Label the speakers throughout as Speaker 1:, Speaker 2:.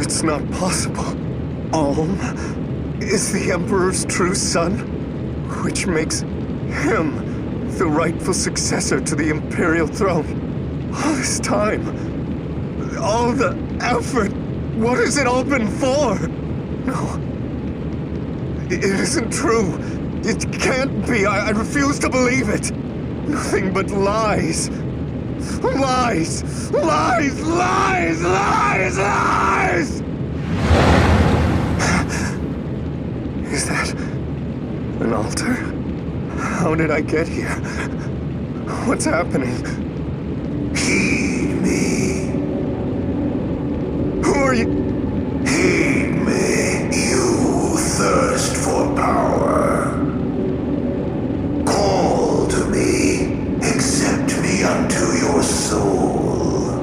Speaker 1: It's not possible. Alm is the Emperor's true son, which makes him the rightful successor to the Imperial throne. All this time, all the effort, what has it all been for? No, it isn't true. It can't be. I refuse to believe it. Nothing but lies. Lies! Lies! Lies! Lies! Lies! Is that an altar? How did I get here? What's happening?
Speaker 2: Heed me.
Speaker 1: Who are you?
Speaker 2: Heed me, you thirst for power. Call to me, accept me unto your soul.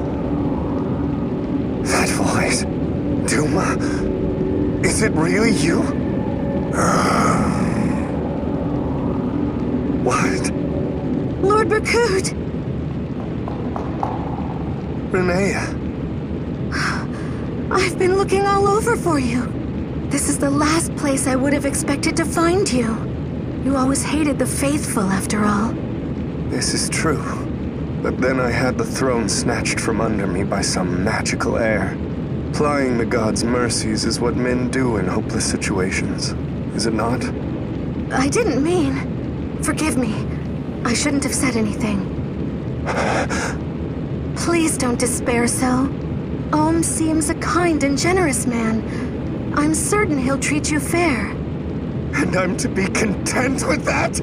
Speaker 1: That voice. Duma? Is it really you? What?
Speaker 3: Lord Berkut!
Speaker 1: Renea.
Speaker 3: I've been looking all over for you. This is the last place I would have expected to find you. You always hated the faithful, after all.
Speaker 1: This is true. But then I had the throne snatched from under me by some magical heir. Plying the gods' mercies is what men do in hopeless situations. Is it not?
Speaker 3: I didn't mean... Forgive me. I shouldn't have said anything. Please don't despair so. Ohm seems a kind and generous man. I'm certain he'll treat you fair.
Speaker 1: And I'm to be content with that?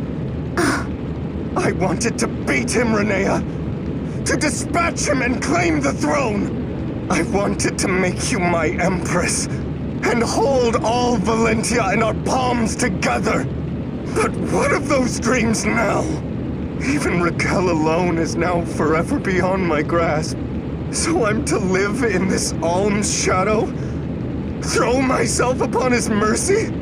Speaker 1: I wanted to beat him, Renea. To dispatch him and claim the throne. I wanted to make you my empress. And hold all Valentia in our palms together. But what of those dreams now? Even Raquel alone is now forever beyond my grasp. So I'm to live in this Alm's shadow? Throw myself upon his mercy?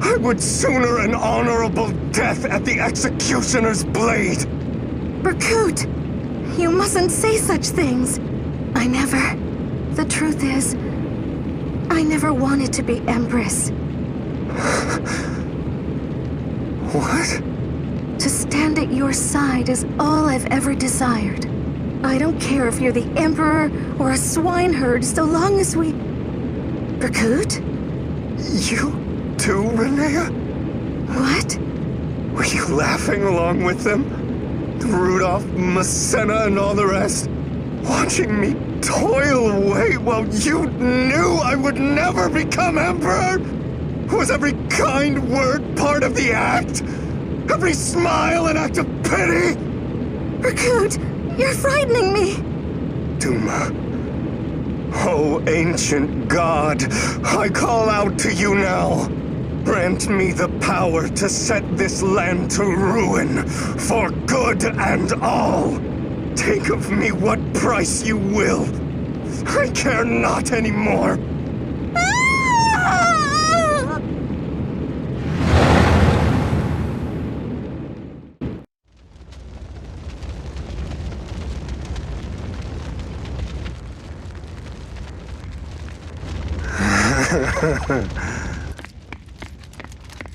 Speaker 1: I would sooner an honorable death at the executioner's blade.
Speaker 3: Berkut! You mustn't say such things. I never... The truth is, I never wanted to be Empress.
Speaker 1: What?
Speaker 3: To stand at your side is all I've ever desired. I don't care if you're the Emperor or a swineherd, so long as we... Berkut?
Speaker 1: You too, Renea?
Speaker 3: What?
Speaker 1: Were you laughing along with them? Rudolph, Massena, and all the rest? Watching me toil away while you knew I would never become Emperor? Was every kind word part of the act? Every smile an act of pity?
Speaker 3: Berkut, you're frightening me!
Speaker 1: Duma. Oh, ancient god, I call out to you now. Grant me the power to set this land to ruin, for good and all. Take of me what price you will. I care not anymore.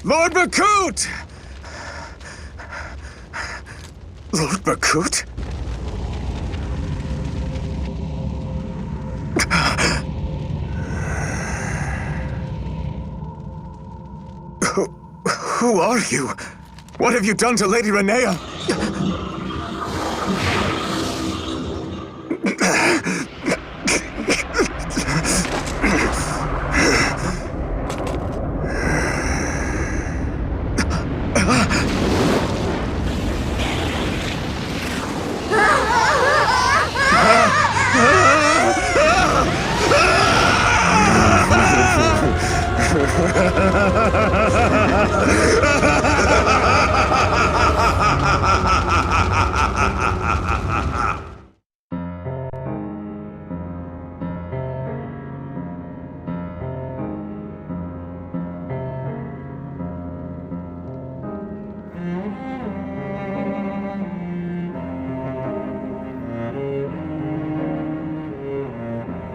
Speaker 1: Lord Berkut! Lord Berkut? Who are you? What have you done to Lady Renea?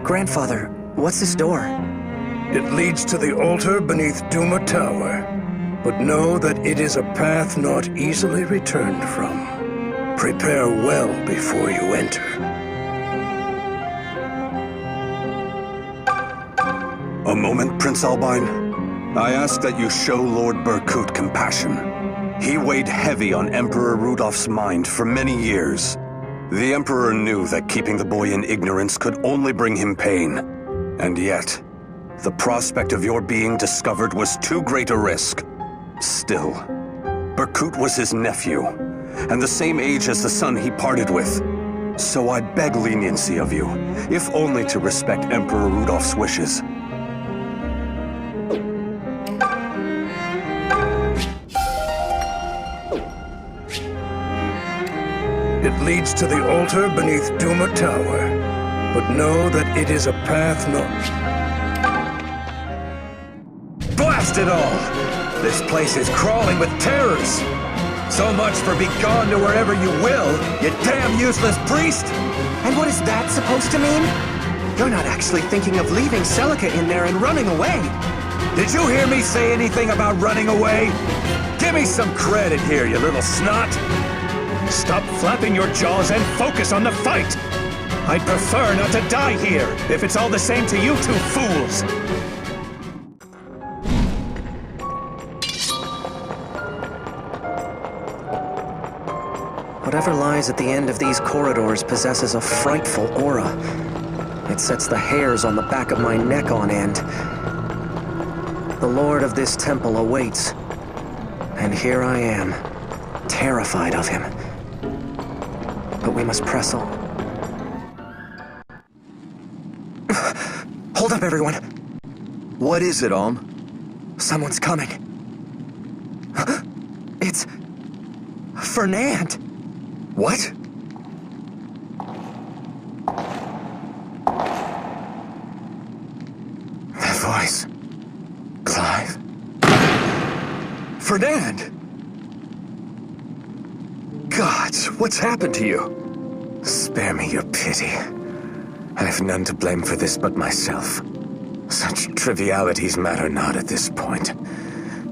Speaker 4: Grandfather, What's this door?
Speaker 5: It leads to the altar beneath Duma Tower. But know that it is a path not easily returned from. Prepare well before you enter.
Speaker 6: A moment, Prince Albine. I ask that you show Lord Berkut compassion. He weighed heavy on Emperor Rudolph's mind for many years. The Emperor knew that keeping the boy in ignorance could only bring him pain. And yet, the prospect of your being discovered was too great a risk. Still, Berkut was his nephew, and the same age as the son he parted with. So I beg leniency of you, if only to respect Emperor Rudolph's wishes.
Speaker 5: It leads to the altar beneath Duma Tower. But know that it is a path not...
Speaker 7: Blast it all! This place is crawling with terrors! So much for be gone to wherever you will, you damn useless priest!
Speaker 4: And what is that supposed to mean? You're not actually thinking of leaving Celica in there and running away.
Speaker 7: Did you hear me say anything about running away? Give me some credit here, you little snot! Stop flapping your jaws and focus on the fight! I'd prefer not to die here, if it's all the same to you two fools!
Speaker 4: Whatever lies at the end of these corridors possesses a frightful aura. It sets the hairs on the back of my neck on end. The lord of this temple awaits. And here I am, terrified of him. But we must press on. Hold up, everyone!
Speaker 7: What is it, Alm?
Speaker 4: Someone's coming. It's... Fernand!
Speaker 7: What?
Speaker 4: That voice... Clive?
Speaker 7: Fernand! Gods, what's happened to you?
Speaker 4: Spare me your pity. I've none to blame for this but myself. Such trivialities matter not at this point.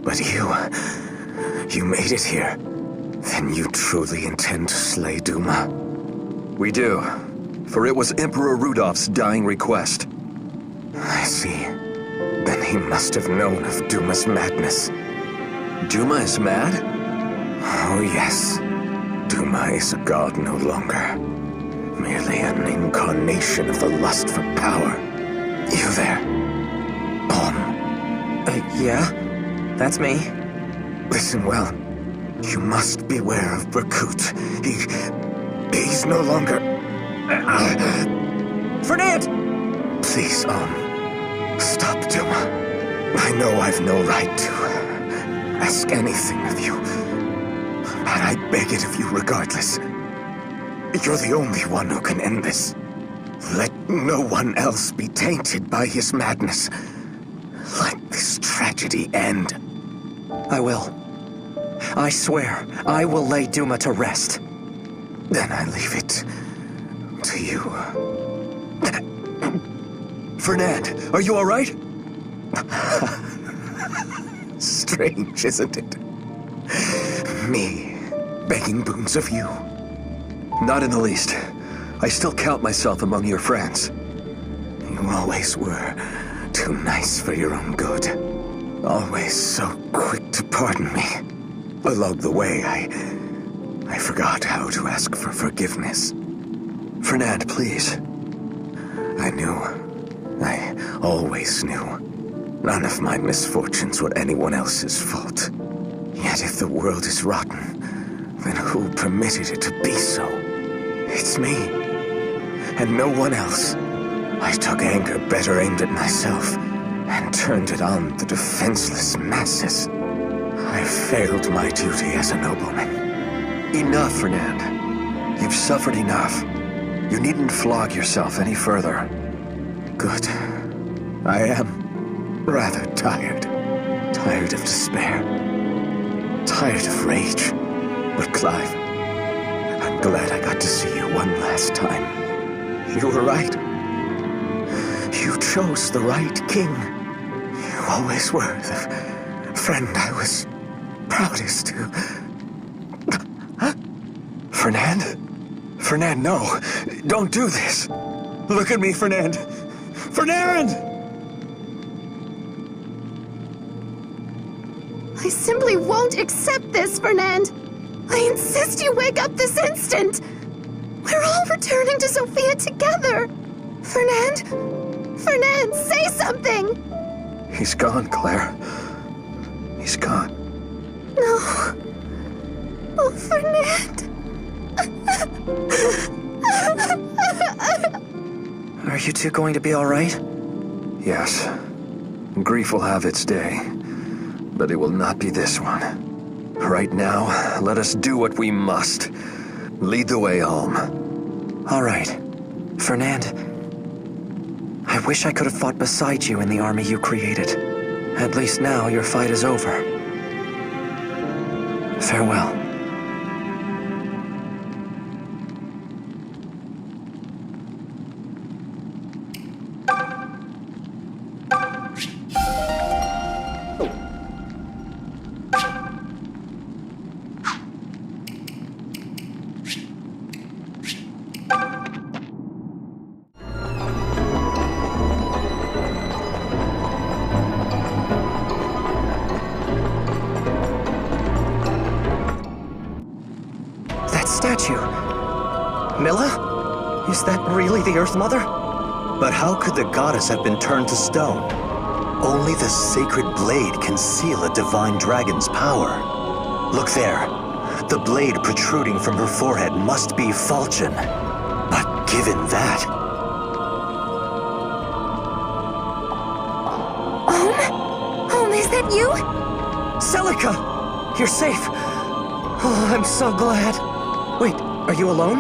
Speaker 4: But you made it here. Then you truly intend to slay Duma?
Speaker 7: We do. For it was Emperor Rudolph's dying request.
Speaker 4: I see. Then he must have known of Duma's madness.
Speaker 7: Duma is mad?
Speaker 4: Oh yes. Duma is a god no longer. Merely an incarnation of the lust for power. You there? Yeah? That's me. Listen well. You must beware of Berkut. He's no longer... Fernand! Please, stop Duma. I know I've no right to ask anything of you. But I beg it of you regardless. You're the only one who can end this. Let no one else be tainted by his madness. Let this tragedy end. I will. I swear, I will lay Duma to rest. Then I leave it to you.
Speaker 7: Fernand, are you all right?
Speaker 4: Strange, isn't it? Me, begging boons of you.
Speaker 7: Not in the least. I still count myself among your friends.
Speaker 4: You always were too nice for your own good. Always so quick to pardon me. Along the way, I forgot how to ask for forgiveness.
Speaker 7: Fernand, please.
Speaker 4: I knew. I always knew. None of my misfortunes were anyone else's fault. Yet if the world is rotten, then who permitted it to be so? It's me. And no one else. I took anger better aimed at myself, and turned it on the defenseless masses. I failed my duty as a nobleman.
Speaker 7: Enough, Fernand. You've suffered enough. You needn't flog yourself any further.
Speaker 4: Good. I am rather tired. Tired of despair. Tired of rage. But Clive, I'm glad I got to see you one last time. You were right. You chose the right king. You always were the friend I was proudest to. Fernand? Fernand, no. Don't do this. Look at me, Fernand. Fernand!
Speaker 3: I simply won't accept this, Fernand. I insist you wake up this instant. We're all returning to Sophia together. Fernand? Fernand, say something!
Speaker 4: He's gone, Claire. He's gone.
Speaker 3: No. Oh, Fernand.
Speaker 4: Are you two going to be all right? Yes. Grief will have its day, but it will not be this one. Right now, let us do what we must. Lead the way, Alm. All right. Fernand, I wish I could have fought beside you in the army you created. At least now your fight is over. Farewell. Statue. Milla? Is that really the Earth Mother?
Speaker 8: But how could the goddess have been turned to stone? Only the sacred blade can seal a divine dragon's power. Look there. The blade protruding from her forehead must be Falchion. But given that...
Speaker 3: Om, is that you?
Speaker 4: Celica! You're safe! Oh, I'm so glad. Wait, are you alone?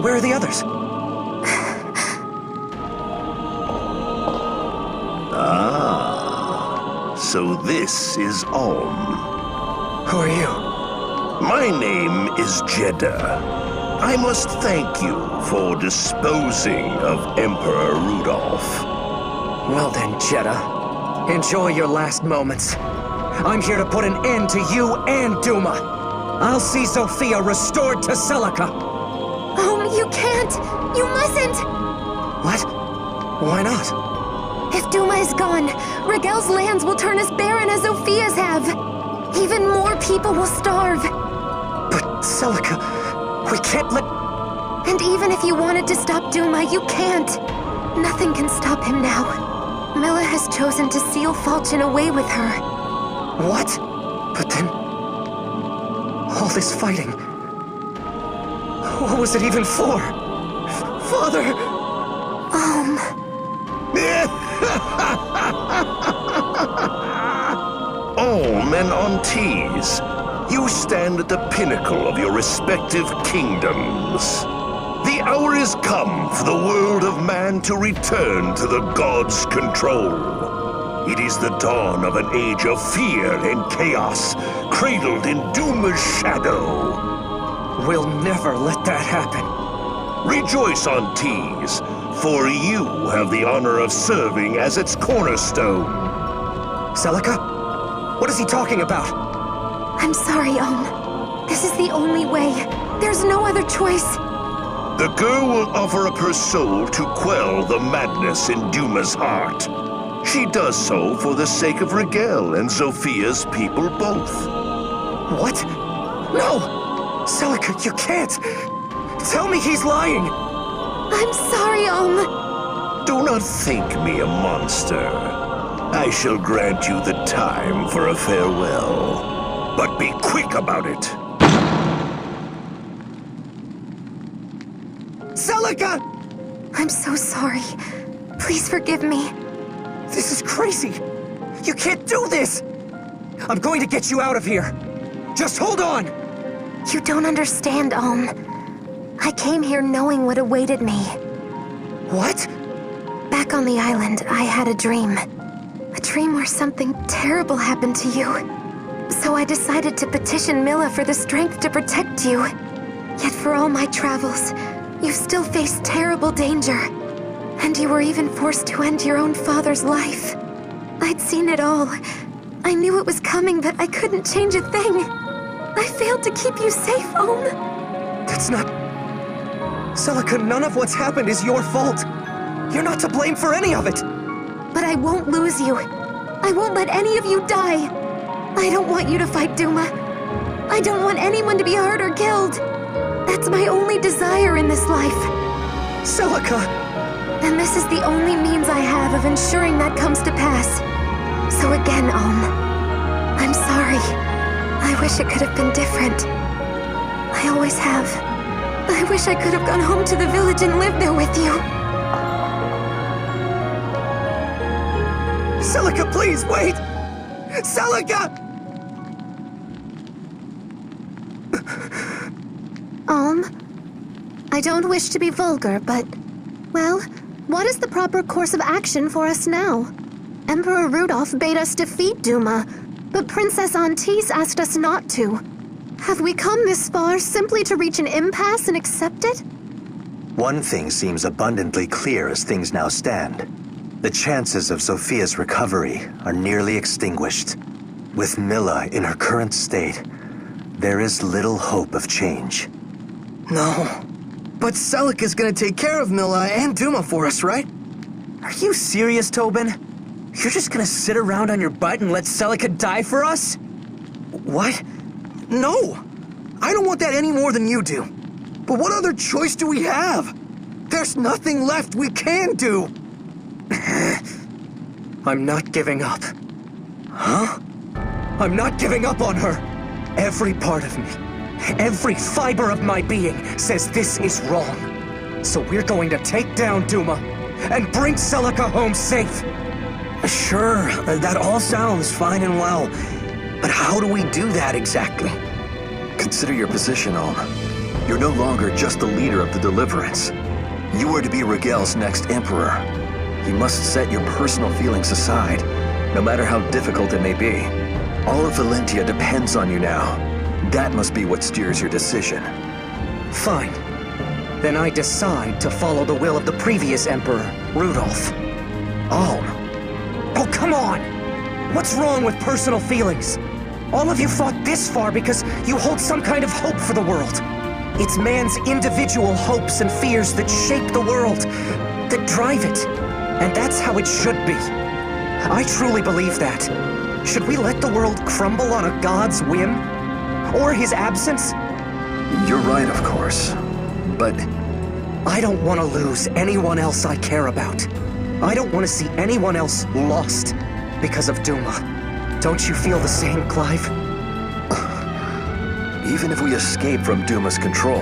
Speaker 4: Where are the others?
Speaker 2: So this is Alm.
Speaker 4: Who are you?
Speaker 2: My name is Jeddah. I must thank you for disposing of Emperor Rudolph.
Speaker 4: Well then, Jeddah. Enjoy your last moments. I'm here to put an end to you and Duma. I'll see Sophia restored to Celica.
Speaker 3: You can't. You mustn't.
Speaker 4: What? Why not?
Speaker 3: If Duma is gone, Regel's lands will turn as barren as Sophia's have. Even more people will starve.
Speaker 4: But Celica, we can't let...
Speaker 3: And even if you wanted to stop Duma, you can't. Nothing can stop him now. Milla has chosen to seal Falchion away with her.
Speaker 4: What? But then... all this fighting... what was it even for? Father!
Speaker 2: All men on teas. You stand at the pinnacle of your respective kingdoms. The hour is come for the world of man to return to the gods' control. It is the dawn of an age of fear and chaos, cradled in Duma's shadow.
Speaker 4: We'll never let that happen.
Speaker 2: Rejoice on Tees, for you have the honor of serving as its cornerstone.
Speaker 4: Celica? What is he talking about?
Speaker 3: I'm sorry, This is the only way. There's no other choice.
Speaker 2: The girl will offer up her soul to quell the madness in Duma's heart. She does so for the sake of Regel and Sophia's people both.
Speaker 4: What? No! Celica, you can't! Tell me he's lying!
Speaker 3: I'm sorry,
Speaker 2: Do not think me a monster. I shall grant you the time for a farewell. But be quick about it.
Speaker 4: Celica!
Speaker 3: I'm so sorry. Please forgive me.
Speaker 4: This is crazy! You can't do this! I'm going to get you out of here! Just hold on!
Speaker 3: You don't understand, I came here knowing what awaited me.
Speaker 4: What?
Speaker 3: Back on the island, I had a dream. A dream where something terrible happened to you. So I decided to petition Milla for the strength to protect you. Yet for all my travels, you've still faced terrible danger. And you were even forced to end your own father's life. I'd seen it all. I knew it was coming, but I couldn't change a thing. I failed to keep you safe, Ohm.
Speaker 4: That's not... Celica, none of what's happened is your fault. You're not to blame for any of it.
Speaker 3: But I won't lose you. I won't let any of you die. I don't want you to fight Duma. I don't want anyone to be hurt or killed. That's my only desire in this life.
Speaker 4: Celica!
Speaker 3: And this is the only means I have of ensuring that comes to pass. So again, Ohm, I'm sorry. I wish it could have been different. I always have. I wish I could have gone home to the village and lived there with you.
Speaker 4: Celica, please, wait! Celica!
Speaker 3: I don't wish to be vulgar, but... well, what is the proper course of action for us now? Emperor Rudolph bade us defeat Duma, but Princess Antise asked us not to. Have we come this far simply to reach an impasse and accept it?
Speaker 8: One thing seems abundantly clear as things now stand. The chances of Sophia's recovery are nearly extinguished. With Milla in her current state, there is little hope of change.
Speaker 4: No. But Celica's gonna take care of Milla and Duma for us, right? Are you serious, Tobin? You're just gonna sit around on your butt and let Celica die for us? What? No! I don't want that any more than you do. But what other choice do we have? There's nothing left we can do! I'm not giving up. Huh? I'm not giving up on her! Every part of me, every fiber of my being says this is wrong. So we're going to take down Duma and bring Celica home safe. Sure, that all sounds fine and well. But how do we do that exactly?
Speaker 9: Consider your position, Ohm. You're no longer just the leader of the Deliverance. You are to be Rigel's next emperor. You must set your personal feelings aside, no matter how difficult it may be. All of Valentia depends on you now. That must be what steers your decision.
Speaker 4: Fine. Then I decide to follow the will of the previous emperor, Rudolph. Oh, come on! What's wrong with personal feelings? All of you fought this far because you hold some kind of hope for the world. It's man's individual hopes and fears that shape the world, that drive it. And that's how it should be. I truly believe that. Should we let the world crumble on a god's whim? Or his absence?
Speaker 9: You're right, of course. But
Speaker 4: I don't want to lose anyone else I care about. I don't want to see anyone else lost because of Duma. Don't you feel the same, Clive?
Speaker 9: even if we escape from Duma's control,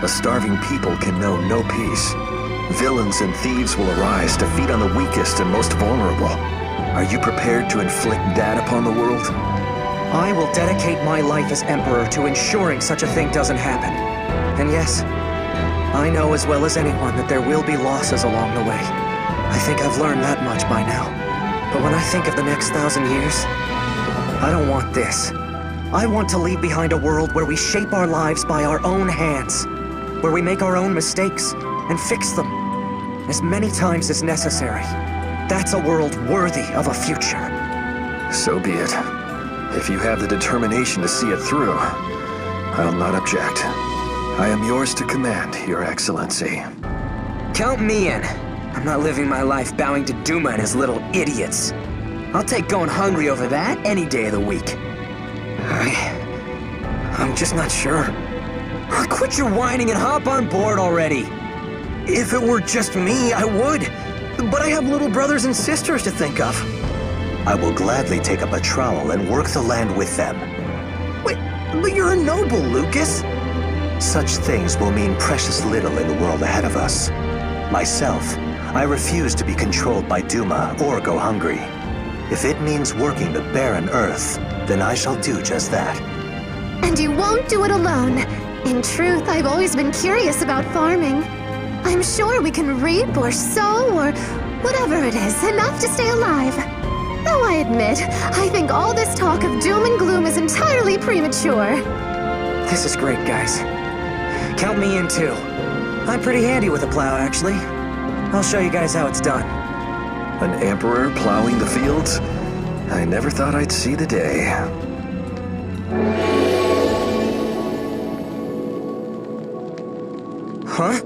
Speaker 9: a starving people can know no peace. Villains and thieves will arise to feed on the weakest and most vulnerable. Are you prepared to inflict that upon the world?
Speaker 4: I will dedicate my life as Emperor to ensuring such a thing doesn't happen. And yes, I know as well as anyone that there will be losses along the way. I think I've learned that much by now. But when I think of the next 1,000 years, I don't want this. I want to leave behind a world where we shape our lives by our own hands, where we make our own mistakes and fix them as many times as necessary. That's a world worthy of a future.
Speaker 9: So be it. If you have the determination to see it through, I'll not object. I am yours to command, Your Excellency.
Speaker 4: Count me in. I'm not living my life bowing to Duma and his little idiots. I'll take going hungry over that any day of the week. I'm just not sure. Quit your whining and hop on board already. If it were just me, I would. But I have little brothers and sisters to think of.
Speaker 8: I will gladly take up a trowel and work the land with them.
Speaker 4: Wait, but you're a noble, Lucas.
Speaker 8: Such things will mean precious little in the world ahead of us. Myself, I refuse to be controlled by Duma or go hungry. If it means working the barren earth, then I shall do just that.
Speaker 3: And you won't do it alone. In truth, I've always been curious about farming. I'm sure we can reap or sow or whatever it is, enough to stay alive. Though I admit, I think all this talk of doom and gloom is entirely premature.
Speaker 4: This is great, guys. Count me in too. I'm pretty handy with a plow, actually.
Speaker 10: I'll show you guys how it's done.
Speaker 9: An emperor plowing the fields? I never thought I'd see the day.
Speaker 10: Huh?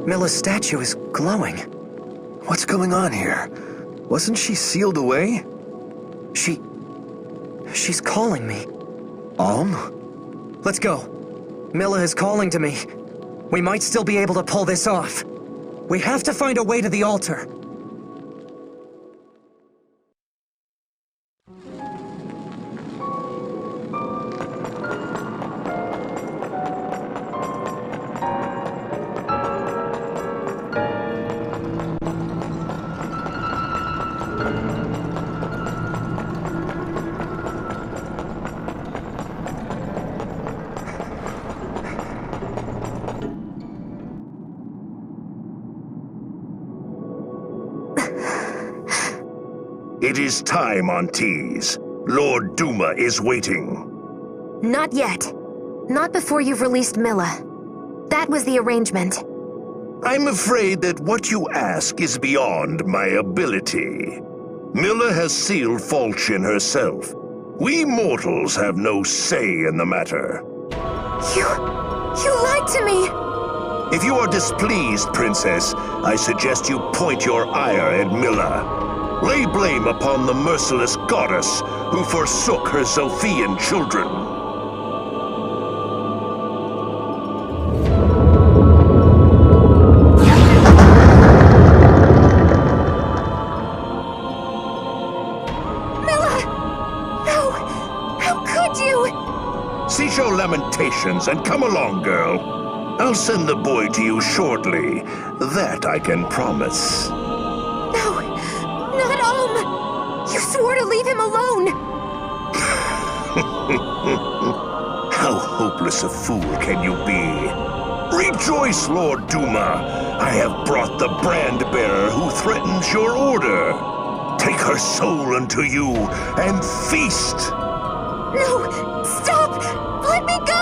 Speaker 10: Milla's statue is glowing.
Speaker 9: What's going on here? Wasn't she sealed away?
Speaker 10: She's calling me. Let's go. Milla is calling to me. We might still be able to pull this off. We have to find a way to the altar.
Speaker 2: It is time, Aunties. Lord Duma is waiting.
Speaker 3: Not yet. Not before you've released Milla. That was the arrangement.
Speaker 2: I'm afraid that what you ask is beyond my ability. Milla has sealed Falchion herself. We mortals have no say in the matter.
Speaker 3: You lied to me!
Speaker 2: If you are displeased, Princess, I suggest you point your ire at Milla. Lay blame upon the merciless goddess who forsook her Zophian children.
Speaker 3: Milla! No! How could you?
Speaker 2: Cease your lamentations and come along, girl. I'll send the boy to you shortly. That I can promise.
Speaker 3: Not You swore to leave him alone!
Speaker 2: How hopeless a fool can you be? Rejoice, Lord Duma! I have brought the brand-bearer who threatens your order. Take her soul unto you and feast!
Speaker 3: No! Stop! Let me go!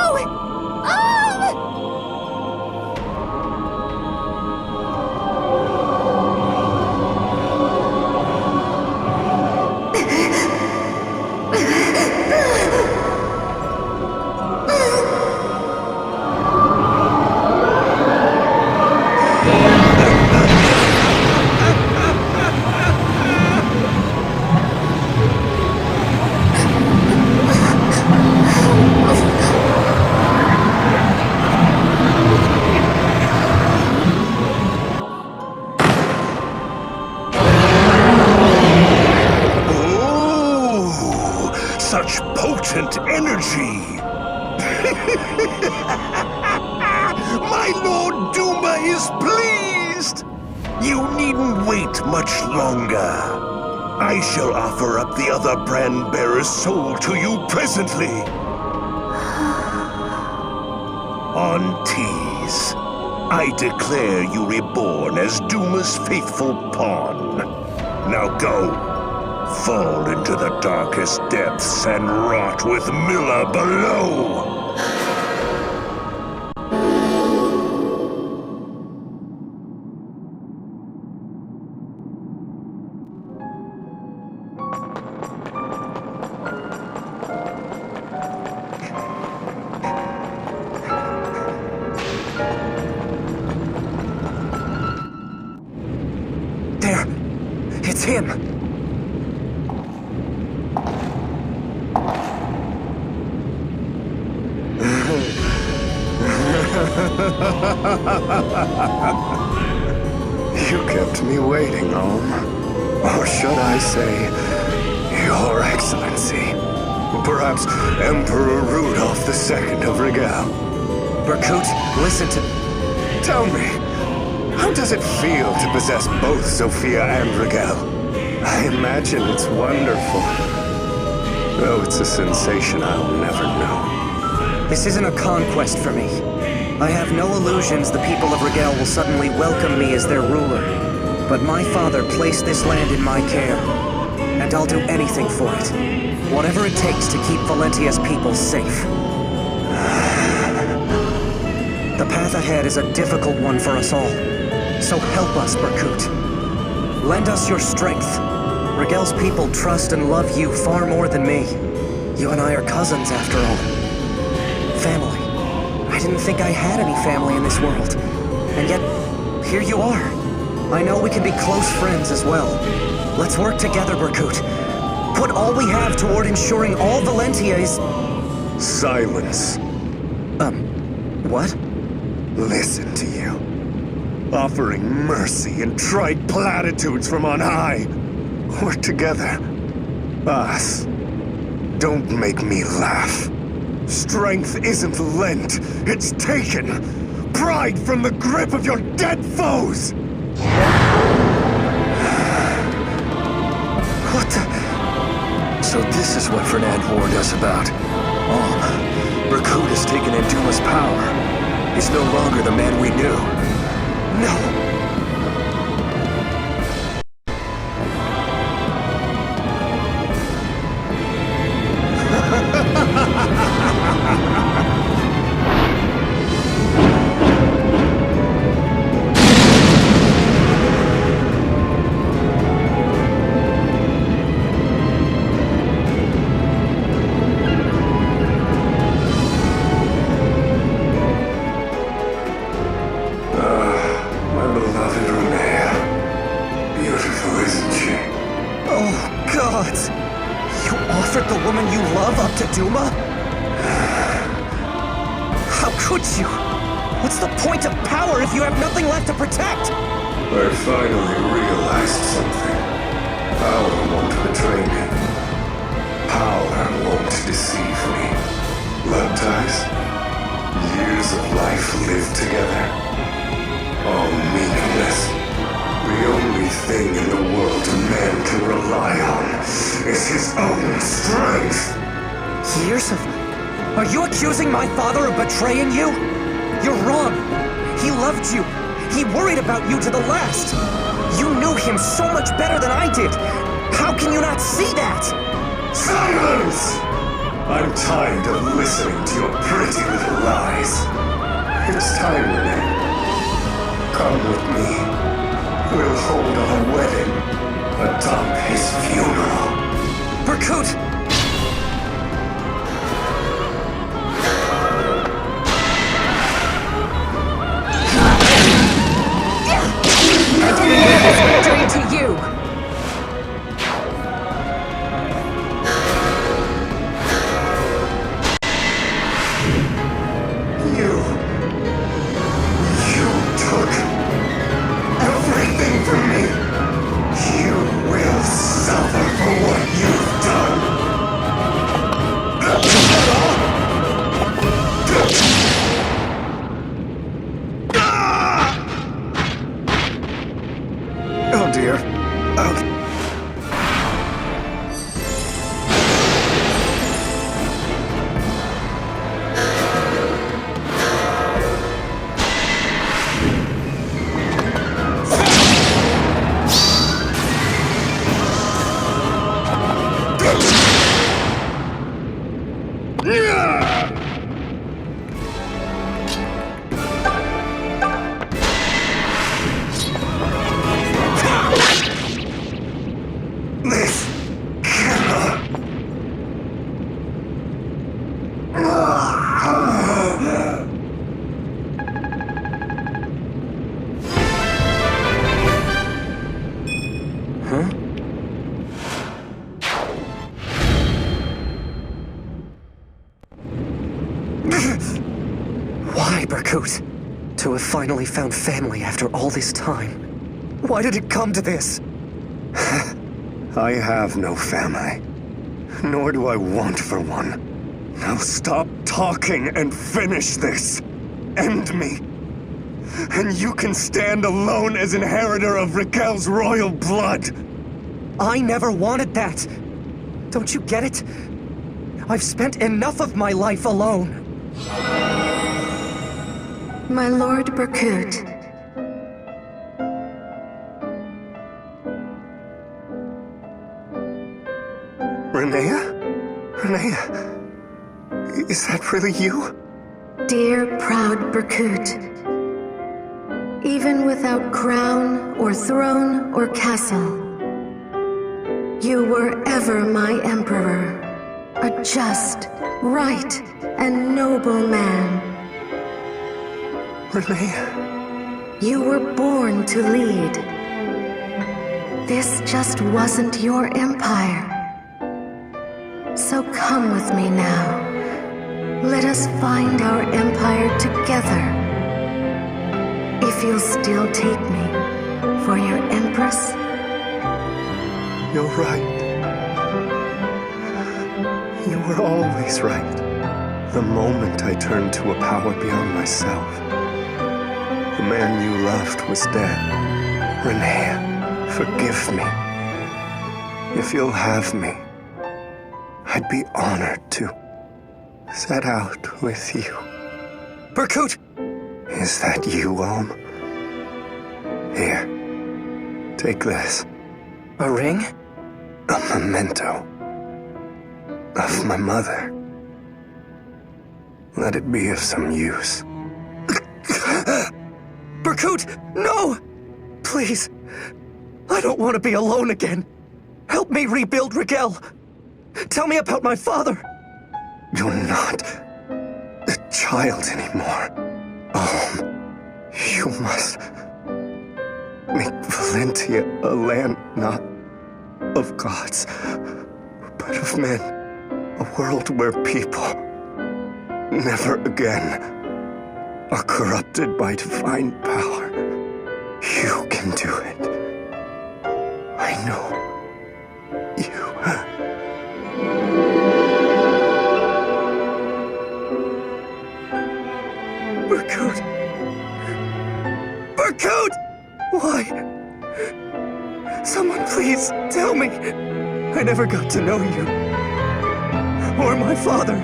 Speaker 2: Such potent energy! My Lord Duma is pleased! You needn't wait much longer. I shall offer up the other brand-bearer's soul to you presently. Aunties, I declare you reborn as Duma's faithful pawn. Now go. Fall into the darkest depths and rot with Milla below!
Speaker 10: There! It's him!
Speaker 4: You kept me waiting, Om. Or should I say, Your Excellency. Perhaps Emperor Rudolph II of Rigel.
Speaker 10: Berkut, listen to...
Speaker 4: Tell me, how does it feel to possess both Sophia and Rigel? I imagine it's wonderful. Though it's a sensation I'll never know.
Speaker 10: This isn't a conquest for me. I have no illusions the people of Rigel will suddenly welcome me as their ruler. But my father placed this land in my care, and I'll do anything for it. Whatever it takes to keep Valentia's people safe. The path ahead is a difficult one for us all. So help us, Berkut. Lend us your strength. Rigel's people trust and love you far more than me. You and I are cousins, after all. Family. I didn't think I had any family in this world. And yet, here you are. I know we can be close friends as well. Let's work together, Berkut. Put all we have toward ensuring all Valentia is...
Speaker 1: Silence.
Speaker 10: What?
Speaker 1: Listen to you. Offering mercy and trite platitudes from on high. Work together. Us. Don't make me laugh. Strength isn't lent, it's taken. Pride from the grip of your dead foes!
Speaker 9: What the... So this is what Fernand warned us about. Berkut has taken Enduma's power. He's no longer the man we knew. No!
Speaker 10: Duma? How could you? What's the point of power if you have nothing left to protect?
Speaker 5: I finally realized something. Power won't betray me. Power won't deceive me. Blood ties? Years of life lived together. All meaningless. The only thing in the world a man can rely on is his own strength.
Speaker 10: Years of... Are you accusing my father of betraying you? You're wrong. He loved you. He worried about you to the last. You knew him so much better than I did. How can you not see that?
Speaker 5: Silence! I'm tired of listening to your pretty little lies. It's time, Renee. Come with me. We'll hold our wedding atop his funeral.
Speaker 10: Berkut! Victory to you!
Speaker 5: You took everything from me. You will suffer for what you've done.
Speaker 1: Oh dear. Oh.
Speaker 10: Why, Berkut? To have finally found family after all this time. Why did it come to this?
Speaker 1: I have no family. Nor do I want for one. Now stop talking and finish this. End me. And you can stand alone as inheritor of Rigel's royal blood.
Speaker 10: I never wanted that. Don't you get it? I've spent enough of my life alone.
Speaker 3: My Lord Berkut.
Speaker 1: Renea? Renea? Is that really you?
Speaker 3: dear, proud Berkut. Even without crown or throne or castle, you were ever my emperor, a just, right, and noble man.
Speaker 4: Renea.
Speaker 3: You were born to lead. This just wasn't your empire. So come with me now. Let us find our empire together. If you'll still take me for your empress.
Speaker 4: You're right. You were always right. The moment I turned to a power beyond myself, the man you loved was dead. Renea, forgive me. If you'll have me, I'd be honored to set out with you.
Speaker 10: Berkut!
Speaker 4: Is that you, Alm? Here, take this.
Speaker 10: A ring?
Speaker 4: A memento of my mother. Let it be of some use.
Speaker 10: Berkut, no! Please, I don't want to be alone again. Help me rebuild Rigel. Tell me about my father.
Speaker 4: You're not a child anymore. You must make Valentia a land not of gods, but of men. A world where people never again are corrupted by divine power. You can do it. I know you.
Speaker 10: Berkut! Berkut! Why? Someone please tell me. I never got to know you. Or my father.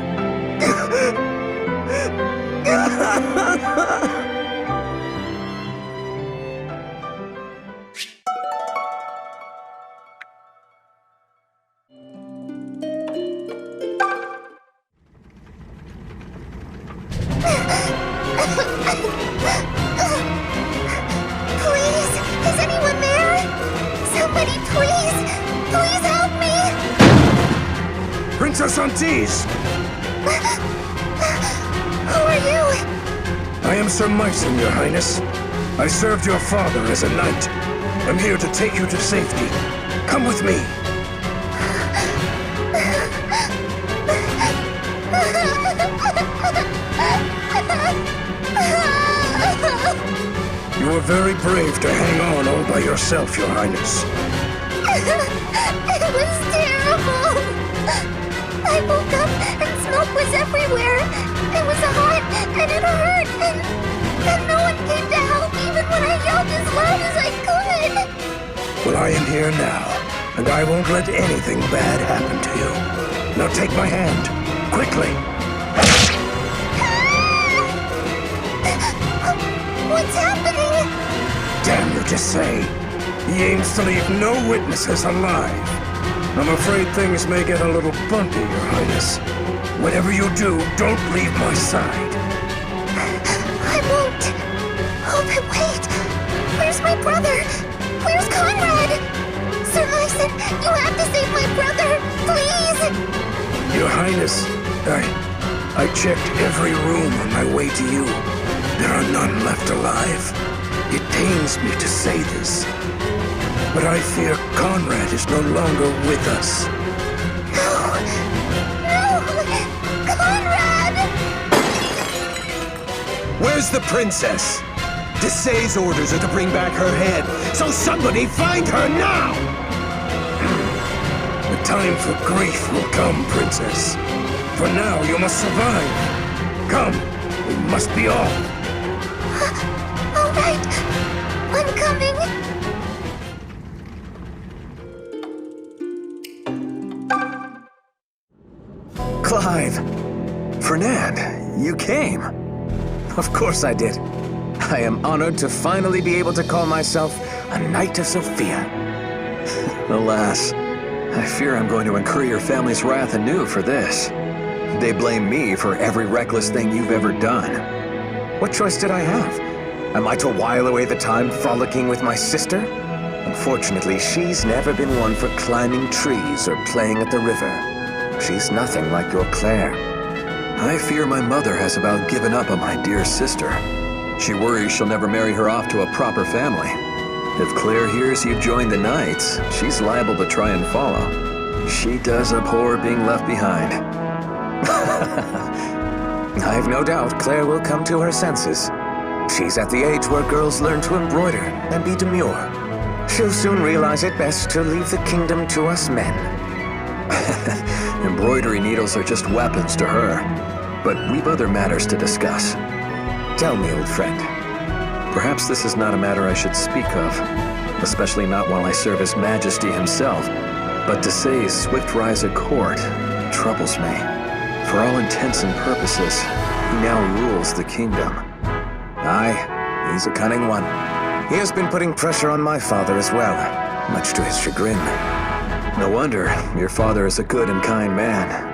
Speaker 3: Please, is anyone there? Somebody, please! Please help me!
Speaker 7: Princess Antis!
Speaker 3: Who are you?
Speaker 7: I am Sir Myson, Your Highness. I served your father as a knight. I'm here to take you to safety. Come with me. You were very brave to hang on all by yourself, Your Highness.
Speaker 3: It was terrible. I woke up and smoke was everywhere. It was hot and it hurt and no one came to help even when I yelled as loud as I could.
Speaker 7: Well, I am here now, and I won't let anything bad happen to you. Now take my hand, quickly.
Speaker 3: What's happening?
Speaker 7: Damn you to say. He aims to leave no witnesses alive. I'm afraid things may get a little bumpy, Your Highness. Whatever you do, don't leave my side.
Speaker 3: I won't. Oh, but wait. Where's my brother? Where's Conrad? Sir Myson, you have to save my brother, please.
Speaker 7: Your Highness, I checked every room on my way to you. There are none left alive. It pains me to say this, but I fear Conrad is no longer with us.
Speaker 3: No! Conrad!
Speaker 7: Where's the princess? Desay's orders are to bring back her head, so somebody find her now! The time for grief will come, princess. For now, you must survive. Come, we must be off.
Speaker 3: All right, I'm coming.
Speaker 9: Clive! Fernand, you came. Of course I did. I am honored to finally be able to call myself a Knight of Sophia. Alas, I fear I'm going to incur your family's wrath anew for this. They blame me for every reckless thing you've ever done. What choice did I have? Am I to while away the time frolicking with my sister? Unfortunately, she's never been one for climbing trees or playing at the river. She's nothing like your Claire. I fear my mother has about given up on my dear sister. She worries she'll never marry her off to a proper family. If Claire hears you've joined the Knights, she's liable to try and follow. She does abhor being left behind. I've no doubt Claire will come to her senses. She's at the age where girls learn to embroider and be demure. She'll soon realize it best to leave the kingdom to us men. Embroidery needles are just weapons to her. But we've other matters to discuss. Tell me, old friend. Perhaps this is not a matter I should speak of, especially not while I serve His Majesty himself. But to say swift rise at court troubles me. For all intents and purposes, he now rules the kingdom. Aye, he's a cunning one. He has been putting pressure on my father as well, much to his chagrin. No wonder your father is a good and kind man.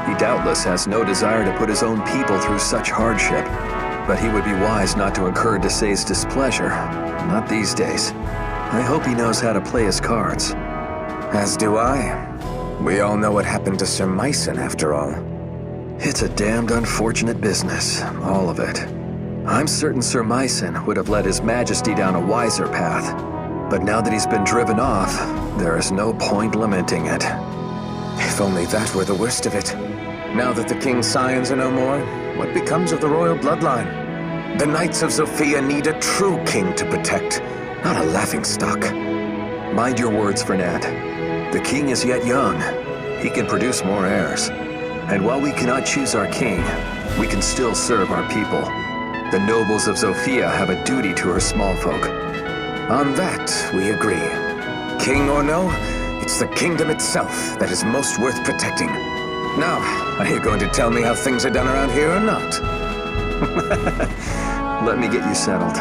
Speaker 9: He doubtless has no desire to put his own people through such hardship, but he would be wise not to incur Desai's displeasure. Not these days. I hope he knows how to play his cards. As do I. We all know what happened to Sir Myson, after all. It's a damned unfortunate business, all of it. I'm certain Sir Myson would have led His Majesty down a wiser path. But now that he's been driven off, there is no point lamenting it. If only that were the worst of it. Now that the King's scions are no more, what becomes of the royal bloodline? The Knights of Sophia need a true king to protect, not a laughingstock. Mind your words, Fernand. The king is yet young. He can produce more heirs. And while we cannot choose our king, we can still serve our people. The nobles of Sophia have a duty to her small folk. On that, we agree. King or no, it's the kingdom itself that is most worth protecting. Now, are you going to tell me how things are done around here or not? Let me get you settled.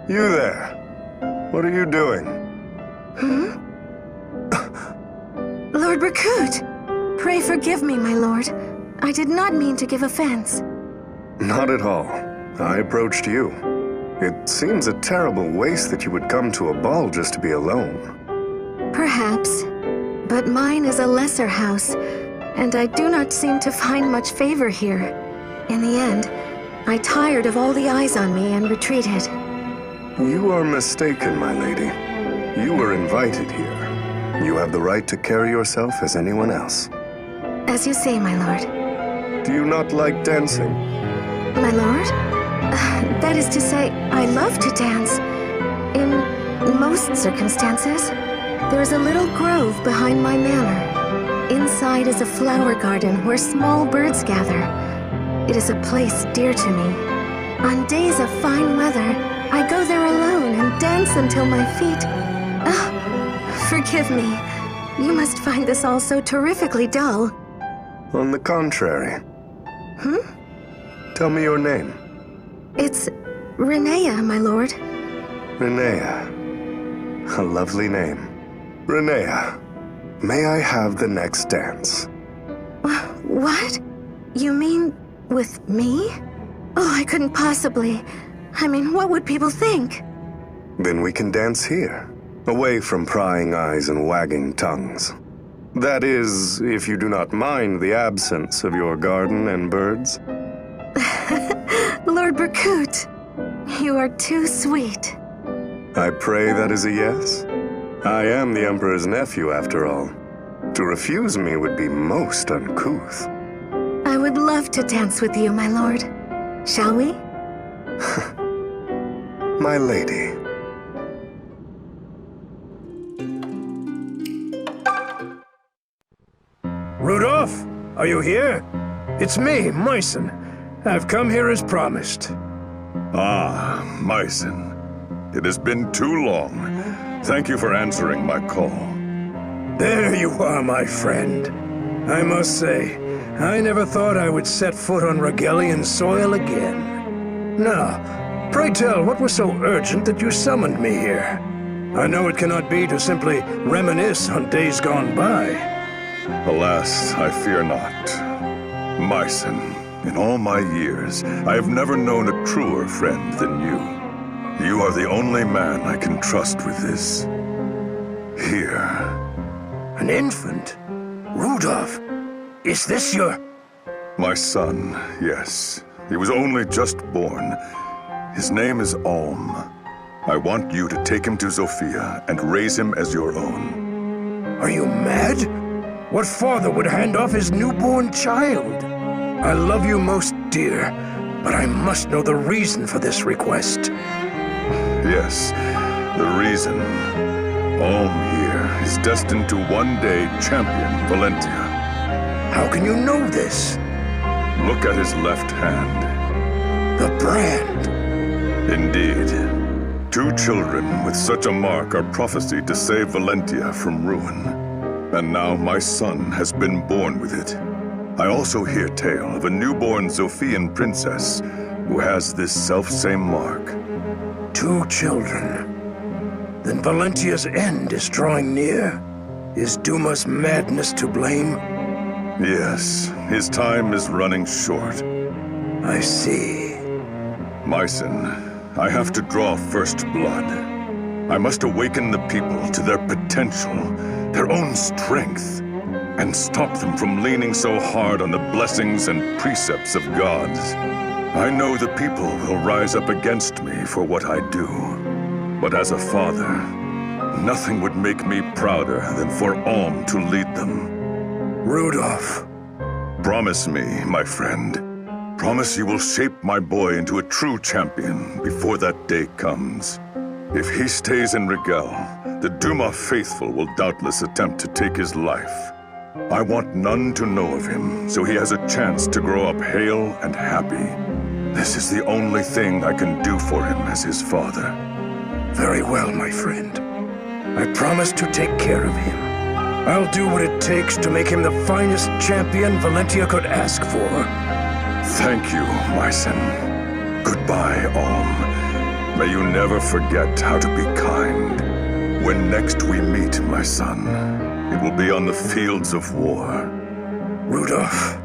Speaker 1: You there. What are you doing?
Speaker 3: Lord Berkut! Pray forgive me, my lord. I did not mean to give offense.
Speaker 1: Not at all. I approached you. It seems a terrible waste that you would come to a ball just to be alone.
Speaker 3: Perhaps. But mine is a lesser house, and I do not seem to find much favor here. In the end, I tired of all the eyes on me and retreated.
Speaker 1: You are mistaken, my lady. You were invited here. You have the right to carry yourself as anyone else.
Speaker 3: As you say, my lord.
Speaker 1: Do you not like dancing?
Speaker 3: My lord? That is to say, I love to dance. In most circumstances. There is a little grove behind my manor. Inside is a flower garden where small birds gather. It is a place dear to me. On days of fine weather, I go there alone and dance until my feet... forgive me. You must find this all so terrifically dull.
Speaker 1: On the contrary. Tell me your name.
Speaker 3: It's Renea, my lord.
Speaker 1: Renea. A lovely name. Renea, may I have the next dance?
Speaker 3: What? You mean with me? Oh, I couldn't possibly. I mean, what would people think?
Speaker 1: Then we can dance here, away from prying eyes and wagging tongues. That is, if you do not mind the absence of your garden and birds.
Speaker 3: Lord Berkut, you are too sweet.
Speaker 1: I pray that is a yes. I am the Emperor's nephew, after all. To refuse me would be most uncouth.
Speaker 3: I would love to dance with you, my lord. Shall we?
Speaker 1: My lady.
Speaker 7: Rudolph, are you here? It's me, Myson. I've come here as promised.
Speaker 5: Ah, Myson. It has been too long. Thank you for answering my call.
Speaker 7: There you are, my friend. I must say, I never thought I would set foot on Regalian soil again. Now, Pray tell, what was so urgent that you summoned me here? I know it cannot be to simply reminisce on days gone by.
Speaker 5: Alas, I fear not. My son, in all my years, I have never known a truer friend than you. You are the only man I can trust with this. Here.
Speaker 7: An infant? Rudolph, is this your...
Speaker 5: My son, yes. He was only just born. His name is Alm. I want you to take him to Zofia and raise him as your own.
Speaker 7: Are you mad? What father would hand off his newborn child? I love you most dear, but I must know the reason for this request.
Speaker 5: Yes, the reason. Alm here is destined to one day champion Valentia.
Speaker 7: How can you know this?
Speaker 5: Look at his left hand.
Speaker 7: The brand.
Speaker 5: Indeed. 2 children with such a mark are prophesied to save Valentia from ruin. And now my son has been born with it. I also hear tale of a newborn Zophian princess who has this self-same mark.
Speaker 7: 2 children. Then Valentia's end is drawing near. Is Duma's madness to blame?
Speaker 5: Yes, his time is running short.
Speaker 7: I see.
Speaker 5: Myson, I have to draw first blood. I must awaken the people to their potential, their own strength, and stop them from leaning so hard on the blessings and precepts of gods. I know the people will rise up against me for what I do. But as a father, nothing would make me prouder than for Alm to lead them.
Speaker 7: Rudolph.
Speaker 5: Promise me, my friend. Promise you will shape my boy into a true champion before that day comes. If he stays in Rigel, the Duma faithful will doubtless attempt to take his life. I want none to know of him, so he has a chance to grow up hale and happy. This is the only thing I can do for him as his father.
Speaker 7: Very well, my friend. I promise to take care of him. I'll do what it takes to make him the finest champion Valentia could ask for.
Speaker 5: Thank you, my son. Goodbye, Alm. May you never forget how to be kind. When next we meet, my son, it will be on the fields of war.
Speaker 7: Rudolph.